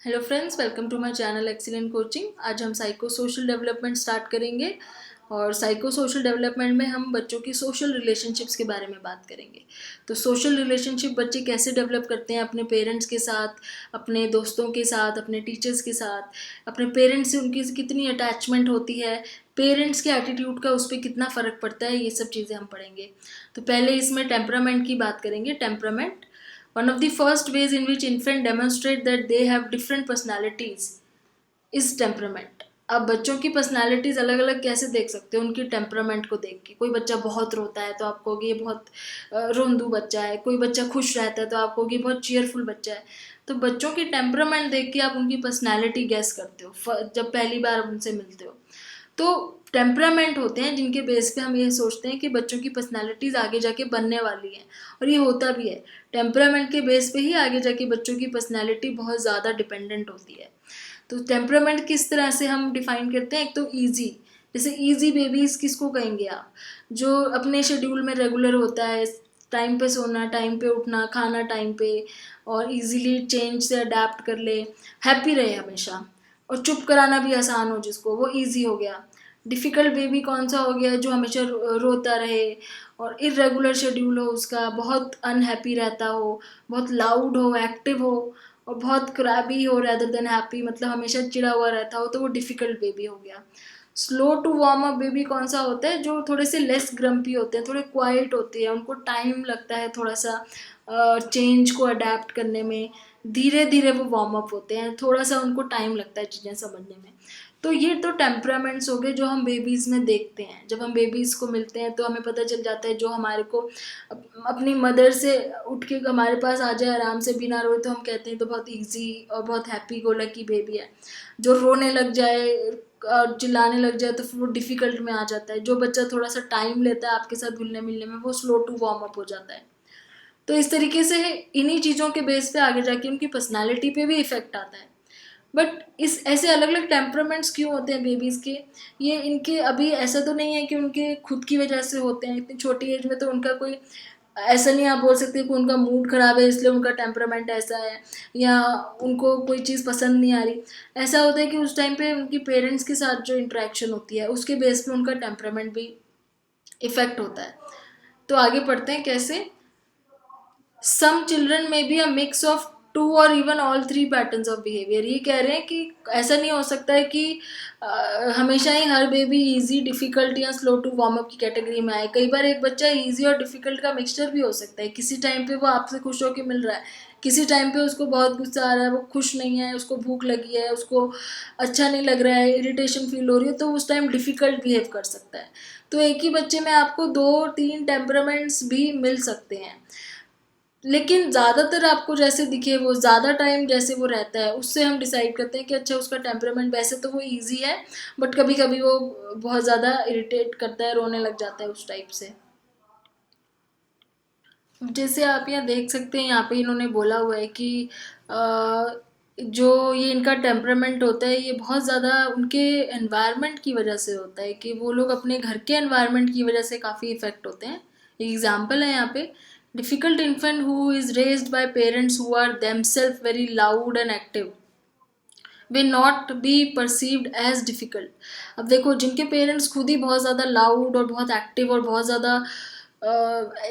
Hello friends, welcome to my channel excellent coaching. आज हम psycho social development start करेंगे और साइको सोशल डेवलपमेंट में हम बच्चों की सोशल रिलेशनशिप्स के बारे में बात करेंगे। तो सोशल रिलेशनशिप बच्चे कैसे डेवलप करते हैं अपने पेरेंट्स के साथ, अपने दोस्तों के साथ, अपने टीचर्स के साथ, अपने पेरेंट्स से उनकी कितनी अटैचमेंट होती है, पेरेंट्स के एटीट्यूड का उस पर कितना फ़र्क पड़ता है, ये सब चीज़ें हम पढ़ेंगे। तो पहले इसमें टेम्परामेंट की बात करेंगे। Temperament, one of the first ways in which infant demonstrate that they have different personalities is temperament। अब बच्चों की पर्सनालिटीज़ अलग अलग कैसे देख सकते हो? उनकी टेम्परामेंट को देख के। कोई बच्चा बहुत रोता है तो आप कहोगे ये बहुत रोंदू बच्चा है, कोई बच्चा खुश रहता है तो आप कहोगे बहुत चीयरफुल बच्चा है। तो बच्चों की टेम्परामेंट देख के आप उनकी पर्सनालिटी गैस करते हो जब पहली बार उनसे मिलते हो। तो टेम्परामेंट होते हैं जिनके बेस पे हम ये सोचते हैं कि बच्चों की पर्सनालिटीज़ आगे जाके बनने वाली हैं, और ये होता भी है। टेम्परामेंट के बेस पे ही आगे जाके बच्चों की पर्सनालिटी बहुत ज़्यादा डिपेंडेंट होती है। तो टेम्परामेंट किस तरह से हम डिफाइन करते हैं? एक तो ईजी, जैसे ईजी बेबीज़ किसको कहेंगे आप? जो अपने शेड्यूल में रेगुलर होता है, टाइम पे सोना, टाइम पे उठना, खाना टाइम पे, और इजीली चेंज से अडेप्ट कर ले, हैप्पी रहे हमेशा, और चुप कराना भी आसान हो जिसको, वो ईजी हो गया। डिफ़िकल्ट बेबी कौन सा हो गया? जो हमेशा रोता रहे और इरेगुलर शेड्यूल हो उसका, बहुत अनहैप्पी रहता हो, बहुत लाउड हो, एक्टिव हो, और बहुत क्रैबी हो रैदर देन हैप्पी, मतलब हमेशा चिड़ा हुआ रहता हो, तो वो डिफ़िकल्ट बेबी हो गया। Slow to warm up baby कौन सा होता है? जो थोड़े से लेस ग्रम्पी होते हैं, थोड़े क्वाइट होते हैं, उनको टाइम लगता है थोड़ा सा चेंज को अडेप्ट करने में, धीरे धीरे वो वार्म अप होते हैं, थोड़ा सा उनको टाइम लगता है चीज़ें समझने में। तो ये तो टेम्परामेंट्स हो गए जो हम बेबीज़ में देखते हैं। जब हम बेबीज़ को मिलते हैं तो हमें पता चल जाता है, जो हमारे को अपनी मदर से उठ के हमारे पास आ जाए आराम से बिना रोए तो हम कहते हैं तो बहुत इजी और बहुत हैप्पी गो लकी बेबी है। जो रोने लग जाए और चिल्लाने लग जाए तो फिर वो डिफ़िकल्ट में आ जाता है। जो बच्चा थोड़ा सा टाइम लेता है आपके साथ घुलने मिलने में, वो स्लो टू वार्म अप हो जाता है। तो इस तरीके से इन्हीं चीज़ों के बेस पे आगे जाके उनकी पर्सनालिटी पे भी इफ़ेक्ट आता है। बट इस ऐसे अलग अलग टेम्परामेंट्स क्यों होते हैं बेबीज़ के? ये इनके अभी ऐसा तो नहीं है कि उनके खुद की वजह से होते हैं। इतनी छोटी एज में तो उनका कोई ऐसा नहीं आप बोल सकते कि उनका मूड ख़राब है इसलिए उनका टेम्परामेंट ऐसा है, या उनको कोई चीज़ पसंद नहीं आ रही। ऐसा होता है कि उस टाइम पे उनकी पेरेंट्स के साथ जो इंटरेक्शन होती है उसके बेस पे उनका टेम्परामेंट भी इफ़ेक्ट होता है। तो आगे पढ़ते हैं कैसे। Some children may be a mix of two or even all three patterns of behaviour. ये कह रहे हैं कि ऐसा नहीं हो सकता है कि हमेशा ही हर बेबी इजी, डिफ़िकल्ट या स्लो टू वार्म अप की कैटेगरी में आए। कई बार एक बच्चा इजी और डिफ़िकल्ट का मिक्सचर भी हो सकता है। किसी टाइम पे वो आपसे खुश होकर मिल रहा है, किसी टाइम पे उसको बहुत गुस्सा आ रहा है, वो खुश नहीं है, उसको भूख लगी है, उसको अच्छा नहीं लग रहा है, इरिटेशन फील हो रही है, तो उस टाइम डिफ़िकल्ट बिहेव कर सकता है। तो एक ही बच्चे में आपको 2-3 टेम्परामेंट्स भी मिल सकते हैं, लेकिन ज़्यादातर आपको जैसे दिखे, वो ज़्यादा टाइम जैसे वो रहता है, उससे हम डिसाइड करते हैं कि अच्छा उसका टेम्परामेंट, वैसे तो वो इजी है बट कभी कभी वो बहुत ज़्यादा इरिटेट करता है, रोने लग जाता है उस टाइप से। जैसे आप यहाँ देख सकते हैं, यहाँ पे इन्होंने बोला हुआ है कि जो ये इनका टेम्परामेंट होता है ये बहुत ज़्यादा उनके एनवायरनमेंट की वजह से होता है, कि वो लोग अपने घर के एनवायरनमेंट की वजह से काफ़ी इफ़ेक्ट होते हैं। एग्जाम्पल है यहाँ पे, difficult infant who is raised by parents who are themselves very loud and active will not be perceived as difficult। अब देखो, जिनके पेरेंट्स खुद ही बहुत ज़्यादा लाउड और बहुत एक्टिव और बहुत ज़्यादा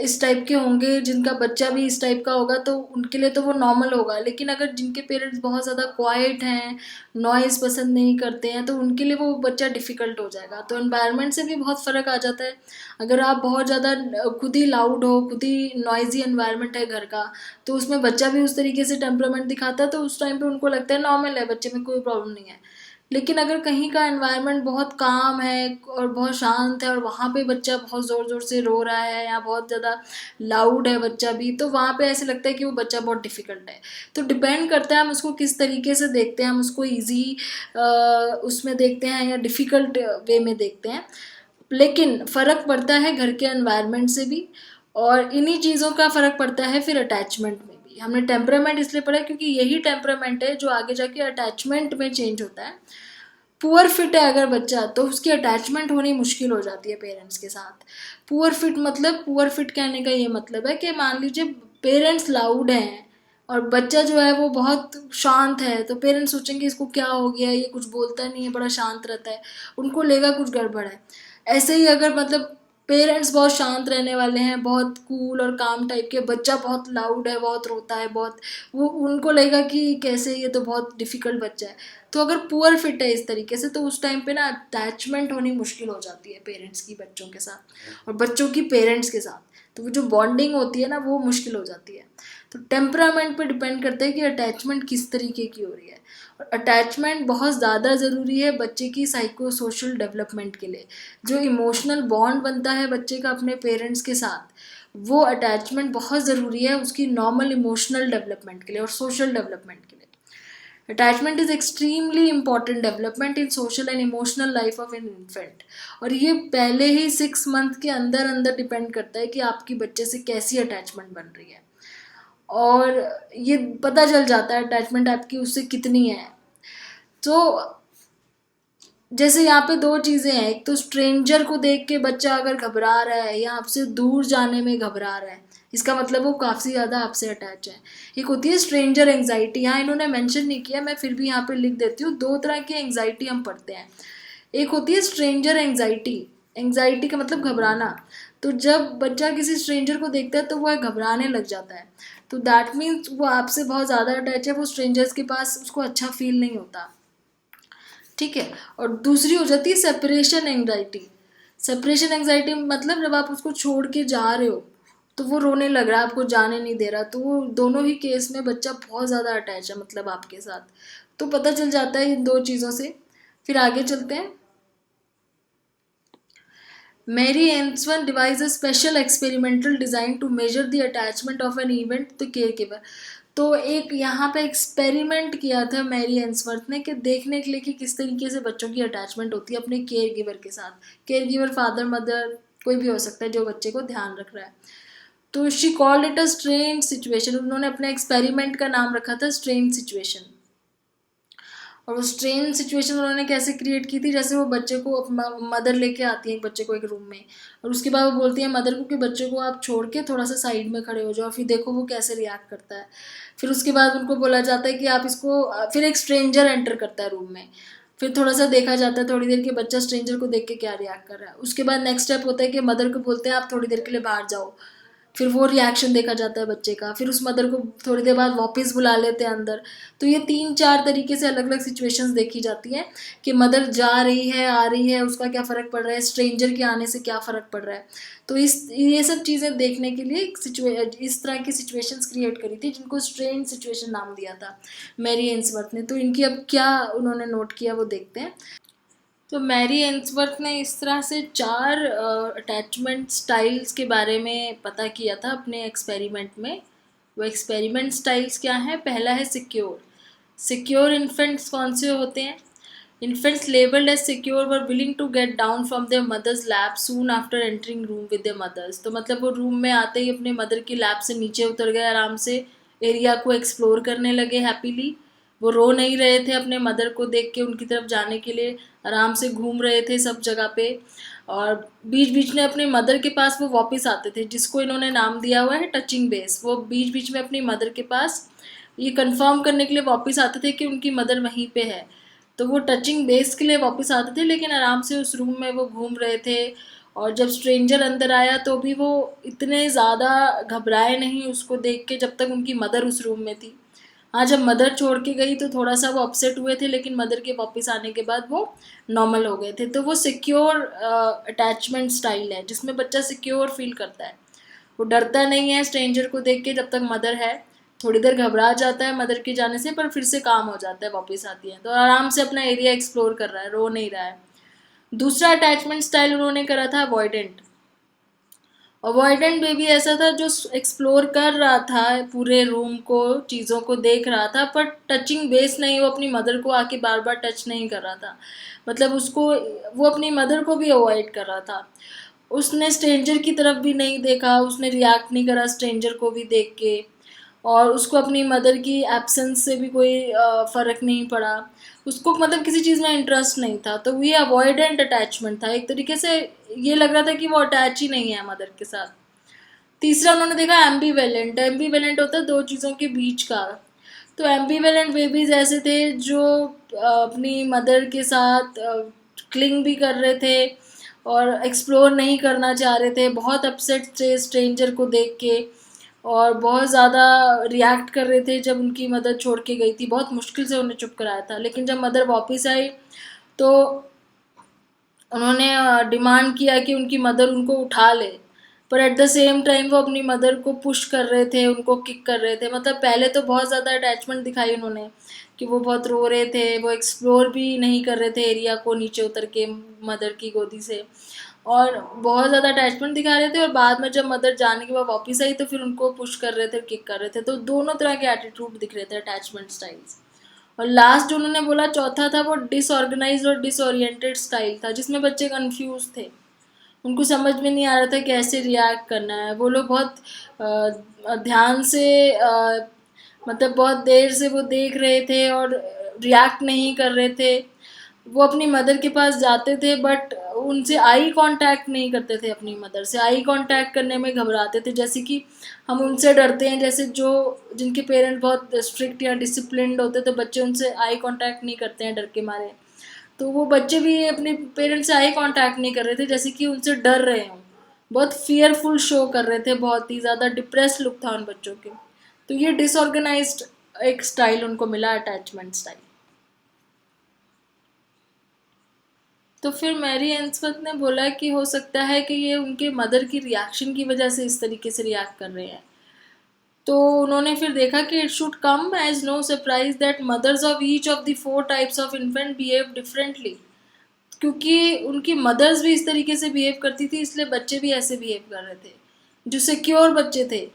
इस टाइप के होंगे, जिनका बच्चा भी इस टाइप का होगा, तो उनके लिए तो वो नॉर्मल होगा। लेकिन अगर जिनके पेरेंट्स बहुत ज़्यादा क्वाइट हैं, नॉइज़ पसंद नहीं करते हैं, तो उनके लिए वो बच्चा डिफ़िकल्ट हो जाएगा। तो एनवायरनमेंट से भी बहुत फ़र्क आ जाता है। अगर आप बहुत ज़्यादा खुद ही लाउड हो, खुद ही नॉइज़ी एनवायरनमेंट है घर का, तो उसमें बच्चा भी उस तरीके से टेम्परामेंट दिखाता है, तो उस टाइम पे उनको लगता है नॉर्मल है, बच्चे में कोई प्रॉब्लम नहीं है। लेकिन अगर कहीं का एनवायरनमेंट बहुत काम है और बहुत शांत है और वहाँ पे बच्चा बहुत ज़ोर ज़ोर से रो रहा है या बहुत ज़्यादा लाउड है बच्चा भी, तो वहाँ पे ऐसे लगता है कि वो बच्चा बहुत डिफ़िकल्ट है। तो डिपेंड करता है हम उसको किस तरीके से देखते हैं, हम उसको ईजी उसमें देखते हैं या डिफ़िकल्ट वे में देखते हैं। लेकिन फ़र्क पड़ता है घर के एनवायरनमेंट से भी, और इन्हीं चीज़ों का फ़र्क पड़ता है फिर अटैचमेंट में भी। हमने टेम्परामेंट इसलिए पढ़ा क्योंकि यही टेम्परामेंट है जो आगे जाके अटैचमेंट में चेंज होता है। पुअर फिट है अगर बच्चा, तो उसकी अटैचमेंट होनी मुश्किल हो जाती है पेरेंट्स के साथ। पुअर फिट मतलब, पुअर फिट कहने का ये मतलब है कि मान लीजिए पेरेंट्स लाउड हैं, और बच्चा जो है वो बहुत शांत है, तो पेरेंट्स सोचेंगे इसको क्या हो गया, ये कुछ बोलता नहीं है, बड़ा शांत रहता है, उनको लेगा कुछ गड़बड़ है। ऐसे ही अगर मतलब पेरेंट्स बहुत शांत रहने वाले हैं, बहुत कूल और काम टाइप के, बच्चा बहुत लाउड है, बहुत रोता है, बहुत, वो उनको लगेगा कि कैसे, ये तो बहुत डिफ़िकल्ट बच्चा है। तो अगर पुअर फिट है इस तरीके से, तो उस टाइम पे ना अटैचमेंट होनी मुश्किल हो जाती है पेरेंट्स की बच्चों के साथ और बच्चों की पेरेंट्स के साथ। तो वो जो बॉन्डिंग होती है ना, वो मुश्किल हो जाती है। तो टेम्परामेंट पे डिपेंड करता है कि अटैचमेंट किस तरीके की हो रही है। और अटैचमेंट बहुत ज़्यादा ज़रूरी है बच्चे की साइको सोशल डेवलपमेंट के लिए। जो इमोशनल बॉन्ड बनता है बच्चे का अपने पेरेंट्स के साथ, वो अटैचमेंट बहुत ज़रूरी है उसकी नॉर्मल इमोशनल डेवलपमेंट के लिए और सोशल डेवलपमेंट के लिए। Attachment is extremely important development in social and emotional life of an infant. और ये पहले ही 6 मंथ के अंदर अंदर डिपेंड करता है कि आपकी बच्चे से कैसी अटैचमेंट बन रही है, और ये पता चल जाता है अटैचमेंट आपकी उससे कितनी है। तो जैसे यहाँ पे दो चीज़ें हैं, एक तो स्ट्रेंजर को देख के बच्चा अगर घबरा रहा है या आपसे दूर जाने में घबरा रहा है, इसका मतलब वो काफ़ी ज़्यादा आपसे अटैच है। एक होती है स्ट्रेंजर एंग्जाइटी, यहाँ इन्होंने मेंशन नहीं किया, मैं फिर भी यहाँ पे लिख देती हूँ। दो तरह की एंग्जाइटी हम पढ़ते हैं। एक होती है स्ट्रेंजर एंग्जाइटी, एंग्जाइटी का मतलब घबराना। तो जब बच्चा किसी स्ट्रेंजर को देखता है तो वह घबराने लग जाता है, तो दैट मीन्स वो आपसे बहुत ज़्यादा अटैच है, वो स्ट्रेंजर्स के पास उसको अच्छा फील नहीं होता। ठीक है। और दूसरी हो जाती है सेपरेशन एंग्जाइटी। सेपरेशन एंग्जाइटी मतलब जब आप उसको छोड़ के जा रहे हो तो वो रोने लग रहा है, आपको जाने नहीं दे रहा, तो वो दोनों ही केस में बच्चा बहुत ज़्यादा अटैच है मतलब आपके साथ। तो पता चल जाता है इन दो चीज़ों से। फिर आगे चलते हैं। Mary Ainsworth devised a special experimental design to measure the attachment of an event to caregiver। तो एक यहाँ पे एक्सपेरिमेंट किया था मैरी एंसवर्थ ने कि देखने के लिए कि किस तरीके से बच्चों की अटैचमेंट होती है अपने केयर गिवर के साथ। केयर गिवर फादर मदर कोई भी हो सकता है जो बच्चे को ध्यान रख रहा है। तो she called it a strange situation, उन्होंने अपने एक्सपेरिमेंट का नाम रखा था स्ट्रेंज सिचुएशन। और वो स्ट्रेन सिचुएशन उन्होंने कैसे क्रिएट की थी, जैसे वो बच्चे को मदर लेके आती है एक बच्चे को एक रूम में, और उसके बाद वो बोलती है मदर को कि बच्चे को आप छोड़ के थोड़ा सा साइड में खड़े हो जाओ, फिर देखो वो कैसे रिएक्ट करता है। फिर उसके बाद उनको बोला जाता है कि आप इसको, फिर एक स्ट्रेंजर एंटर करता है रूम में, फिर थोड़ा सा देखा जाता है थोड़ी देर के बच्चा स्ट्रेंजर को देख के क्या रिएक्ट कर रहा है। उसके बाद नेक्स्ट स्टेप होता है कि मदर को बोलते हैं आप थोड़ी देर के लिए बाहर जाओ, फिर वो रिएक्शन देखा जाता है बच्चे का, फिर उस मदर को थोड़ी देर बाद वापस बुला लेते हैं अंदर। तो ये 3-4 तरीके से अलग अलग सिचुएशंस देखी जाती हैं कि मदर जा रही है आ रही है उसका क्या फ़र्क पड़ रहा है, स्ट्रेंजर के आने से क्या फ़र्क पड़ रहा है। तो ये सब चीज़ें देखने के लिए इस तरह की सिचुएशंस क्रिएट करी थी जिनको स्ट्रेंज सिचुएशन नाम दिया था मैरी एंसवर्थ ने। तो इनकी अब क्या उन्होंने नोट किया वो देखते हैं। तो मैरी एंसवर्थ ने इस तरह से 4 अटैचमेंट स्टाइल्स के बारे में पता किया था अपने एक्सपेरिमेंट में। वो एक्सपेरिमेंट स्टाइल्स क्या हैं? पहला है सिक्योर। सिक्योर इन्फेंट्स कौन से होते हैं? Infants labelled as secure were willing to get down from their mothers lap soon after entering room with their mothers. तो मतलब वो रूम में आते ही अपने मदर की लैप से नीचे उतर गए, आराम से एरिया को एक्सप्लोर करने लगे हैप्पीली। वो रो नहीं रहे थे अपने मदर को देख के उनकी तरफ जाने के लिए, आराम से घूम रहे थे सब जगह पे। और बीच बीच में अपनी मदर के पास वो वापस आते थे, जिसको इन्होंने नाम दिया हुआ है टचिंग बेस। वो बीच बीच में अपनी मदर के पास ये कंफर्म करने के लिए वापस आते थे कि उनकी मदर वहीं पे है। तो वो टचिंग बेस के लिए वापस आते थे, लेकिन आराम से उस रूम में वो घूम रहे थे। और जब स्ट्रेंजर अंदर आया तो भी वो इतने ज़्यादा घबराए नहीं उसको देख के, जब तक उनकी मदर उस रूम में थी। हाँ, जब मदर छोड़ के गई तो थोड़ा सा वो अपसेट हुए थे, लेकिन मदर के वापस आने के बाद वो नॉर्मल हो गए थे। तो वो सिक्योर अटैचमेंट स्टाइल है जिसमें बच्चा सिक्योर फील करता है, वो डरता नहीं है स्ट्रेंजर को देख के जब तक मदर है। थोड़ी देर घबरा जाता है मदर के जाने से, पर फिर से काम हो जाता है, वापस आती है तो आराम से अपना एरिया एक्सप्लोर कर रहा है, रो नहीं रहा है। दूसरा अटैचमेंट स्टाइल उन्होंने करा था अवॉइडेंट। अवॉइडेंट बेबी ऐसा था जो एक्सप्लोर कर रहा था पूरे रूम को, चीज़ों को देख रहा था, पर टचिंग बेस नहीं, वो अपनी मदर को आके बार बार टच नहीं कर रहा था। मतलब उसको, वो अपनी मदर को भी अवॉइड कर रहा था। उसने स्ट्रेंजर की तरफ भी नहीं देखा, उसने रिएक्ट नहीं करा स्ट्रेंजर को भी देख के, और उसको अपनी मदर की एब्सेंस से भी कोई फ़र्क नहीं पड़ा। उसको मतलब किसी चीज़ में इंटरेस्ट नहीं था। तो ये अवॉइडेंट अटैचमेंट था एक तरीके से। ये लग रहा था कि वो अटैच ही नहीं है मदर के साथ। तीसरा उन्होंने देखा एम्बीवेलेंट। एम्बीवेलेंट होता है दो चीज़ों के बीच का। तो एम्बीवेलेंट बेबीज ऐसे थे जो अपनी मदर के साथ क्लिंग भी कर रहे थे और एक्सप्लोर नहीं करना चाह रहे थे, बहुत अपसेट थे स्ट्रेंजर को देख के, और बहुत ज़्यादा रिएक्ट कर रहे थे जब उनकी मदर छोड़ के गई थी। बहुत मुश्किल से उन्हें चुप कराया था, लेकिन जब मदर वापस आई तो उन्होंने डिमांड किया कि उनकी मदर उनको उठा ले, पर एट द सेम टाइम वो अपनी मदर को पुश कर रहे थे, उनको किक कर रहे थे। मतलब पहले तो बहुत ज़्यादा अटैचमेंट दिखाई उन्होंने कि वो बहुत रो रहे थे, वो एक्सप्लोर भी नहीं कर रहे थे एरिया को नीचे उतर के मदर की गोदी से, और बहुत ज़्यादा अटैचमेंट दिखा रहे थे। और बाद में जब मदर जाने के बाद वापस आई तो फिर उनको पुश कर रहे थे, किक कर रहे थे। तो दोनों तरह के एटीट्यूड दिख रहे थे, अटैचमेंट स्टाइल्स। और लास्ट जो उन्होंने बोला चौथा था, वो डिसऑर्गेनाइज्ड और डिसओरिएंटेड स्टाइल था, जिसमें बच्चे कंफ्यूज थे, उनको समझ में नहीं आ रहा था कैसे रिएक्ट करना है। वो लोग बहुत ध्यान से मतलब बहुत देर से वो देख रहे थे और रिएक्ट नहीं कर रहे थे। वो अपनी मदर के पास जाते थे बट उनसे आई कांटेक्ट नहीं करते थे, अपनी मदर से आई कांटेक्ट करने में घबराते थे, जैसे कि हम उनसे डरते हैं, जैसे जो जिनके पेरेंट बहुत स्ट्रिक्ट या डिसिप्लिन्ड होते तो बच्चे उनसे आई कांटेक्ट नहीं करते हैं डर के मारे। तो वो बच्चे भी अपने पेरेंट्स से आई कांटेक्ट नहीं कर रहे थे, जैसे कि उनसे डर रहे हों, बहुत फियरफुल शो कर रहे थे, बहुत ही ज़्यादा डिप्रेस लुक था उन बच्चों के। तो ये डिसऑर्गेनाइज्ड एक स्टाइल उनको मिला, अटैचमेंट स्टाइल। तो फिर मैरी एंसवर्थ ने बोला कि हो सकता है कि ये उनके मदर की रिएक्शन की वजह से इस तरीके से रिएक्ट कर रहे हैं। तो उन्होंने फिर देखा कि it should come as no surprise that mothers of each of the 4 types of infant behave differently. क्योंकि उनकी मदर्स भी इस तरीके से बिहेव करती थी, इसलिए बच्चे भी ऐसे बिहेव कर रहे थे। जो सिक्योर बच्चे थे,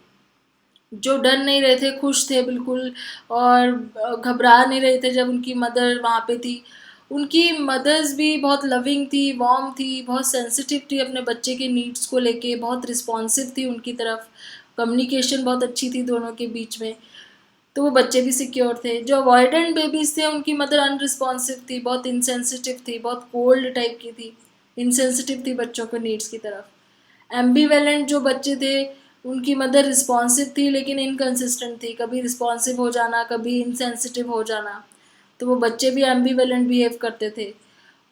जो डर नहीं रहे थे, खुश थे बिल्कुल, और घबरा नहीं रहे थे जब उनकी मदर वहाँ पे थी। उनकी मदर्स भी बहुत लविंग थी, वार्म थी, बहुत सेंसिटिव थी अपने बच्चे के नीड्स को लेके, बहुत रिस्पॉन्सिव थी उनकी तरफ, कम्युनिकेशन बहुत अच्छी थी दोनों के बीच में। तो वो बच्चे भी सिक्योर थे। जो अवॉइडेंट बेबीज थे उनकी मदर अनरिस्पॉन्सिव थी, बहुत इंसेंसिटिव थी, बहुत कोल्ड टाइप की थी, इंसेंसिटिव थी बच्चों के नीड्स की तरफ। एम्बीवेलेंट जो बच्चे थे उनकी मदर रिस्पॉन्सिव थी लेकिन इनकन्सिस्टेंट थी, कभी रिस्पॉन्सिव हो जाना, कभी इंसेंसिटिव हो जाना। तो वो बच्चे भी एम्बीवेलेंट बिहेव करते थे।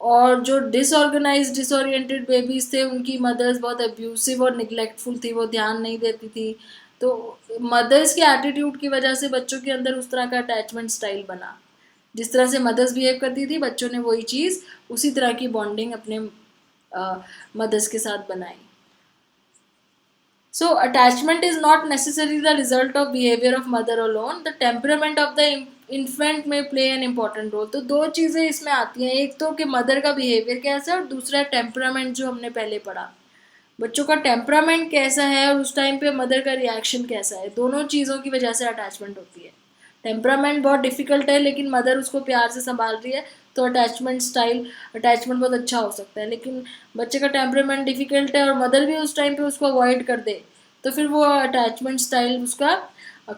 और जो डिसऑर्गेनाइज डिसओरिएंटेड बेबीज थे उनकी मदर्स बहुत अब्यूसिव और निगलेक्टफुल थी, वो ध्यान नहीं देती थी। तो मदर्स के एटीट्यूड की वजह से बच्चों के अंदर उस तरह का अटैचमेंट स्टाइल बना। जिस तरह से मदर्स बिहेव करती थी बच्चों ने वही चीज़, उसी तरह की बॉन्डिंग अपने मदर्स के साथ बनाई। So attachment is not necessarily the result of behavior of mother alone. The temperament of the infant may play an important role. तो दो चीज़ें इसमें आती हैं, एक तो कि मदर का बिहेवियर कैसा है और दूसरा टेम्परामेंट जो हमने पहले पढ़ा, बच्चों का टेम्परामेंट कैसा है और उस टाइम पे मदर का रिएक्शन कैसा है। दोनों चीज़ों की वजह से अटैचमेंट होती है। टेम्परामेंट बहुत डिफिकल्ट है लेकिन मदर उसको प्यार से संभाल रही है तो अटैचमेंट बहुत अच्छा हो सकता है। लेकिन बच्चे का टेम्परामेंट डिफिकल्ट है और मदर भी उस टाइम पे उसको अवॉइड कर दे तो फिर वो अटैचमेंट स्टाइल उसका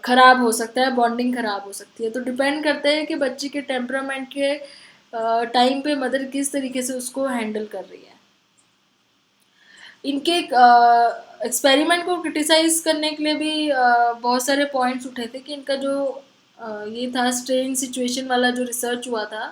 ख़राब हो सकता है, बॉन्डिंग ख़राब हो सकती है। तो डिपेंड करता है कि बच्चे के टेम्परामेंट के टाइम पे मदर किस तरीके से उसको हैंडल कर रही है। इनके एक्सपेरिमेंट को क्रिटिसाइज करने के लिए भी बहुत सारे पॉइंट्स उठे थे कि इनका जो ये था स्ट्रेन सिचुएशन वाला जो रिसर्च हुआ था,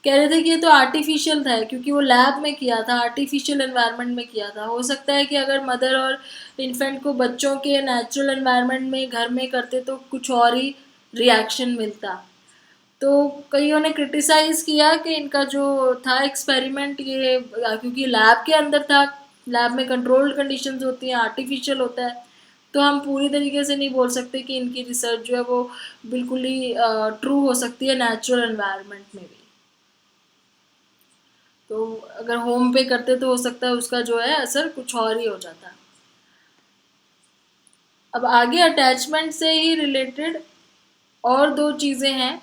कह रहे थे कि ये तो आर्टिफिशियल था क्योंकि वो लैब में किया था, आर्टिफिशियल एनवायरनमेंट में किया था। हो सकता है कि अगर मदर और इन्फेंट को बच्चों के नेचुरल एनवायरनमेंट में घर में करते तो कुछ और ही रिएक्शन मिलता। तो कईयों ने क्रिटिसाइज़ किया कि इनका जो था एक्सपेरिमेंट ये क्योंकि लैब के अंदर था, लैब में कंट्रोल्ड कंडीशंस होती हैं, आर्टिफिशियल होता है, तो हम पूरी तरीके से नहीं बोल सकते कि इनकी रिसर्च जो है वो बिल्कुल ही ट्रू हो सकती है नेचुरल एनवायरनमेंट में भी। तो अगर होम पे करते तो हो सकता है उसका जो है असर कुछ और ही हो जाता। अब आगे अटैचमेंट से ही रिलेटेड और दो चीज़ें हैं।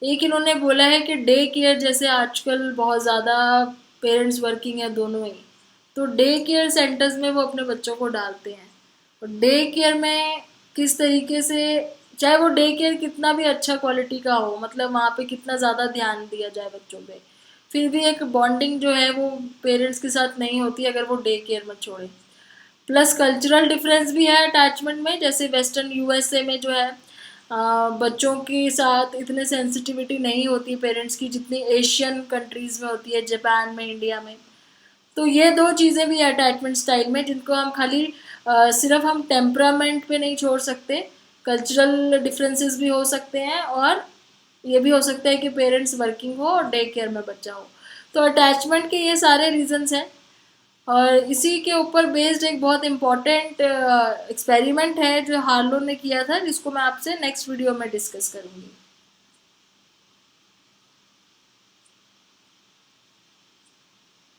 एक इन्होंने बोला है कि डे केयर, जैसे आजकल बहुत ज़्यादा पेरेंट्स वर्किंग है दोनों ही, तो डे केयर सेंटर्स में वो अपने बच्चों को डालते हैं। और डे केयर में किस तरीके से, चाहे वो डे केयर कितना भी अच्छा क्वालिटी का हो, मतलब वहाँ पे कितना ज़्यादा ध्यान दिया जाए बच्चों पे, फिर भी एक बॉन्डिंग जो है वो पेरेंट्स के साथ नहीं होती अगर वो डे केयर में छोड़े। प्लस कल्चरल डिफरेंस भी है अटैचमेंट में, जैसे वेस्टर्न यूएसए में जो है बच्चों के साथ इतने सेंसिटिविटी नहीं होती पेरेंट्स की जितनी एशियन कंट्रीज़ में होती है, जापान में, इंडिया में। तो ये दो चीज़ें भी अटैचमेंट स्टाइल में जिनको हम खाली सिर्फ हम टेम्परामेंट पे नहीं छोड़ सकते, कल्चरल डिफरेंसेस भी हो सकते हैं और ये भी हो सकता है कि पेरेंट्स वर्किंग हो और डे केयर में बच्चा हो। तो अटैचमेंट के ये सारे रीजंस हैं और इसी के ऊपर बेस्ड एक बहुत इम्पॉर्टेंट एक्सपेरिमेंट है जो हार्लो ने किया था, जिसको मैं आपसे नेक्स्ट वीडियो में डिस्कस करूँगी।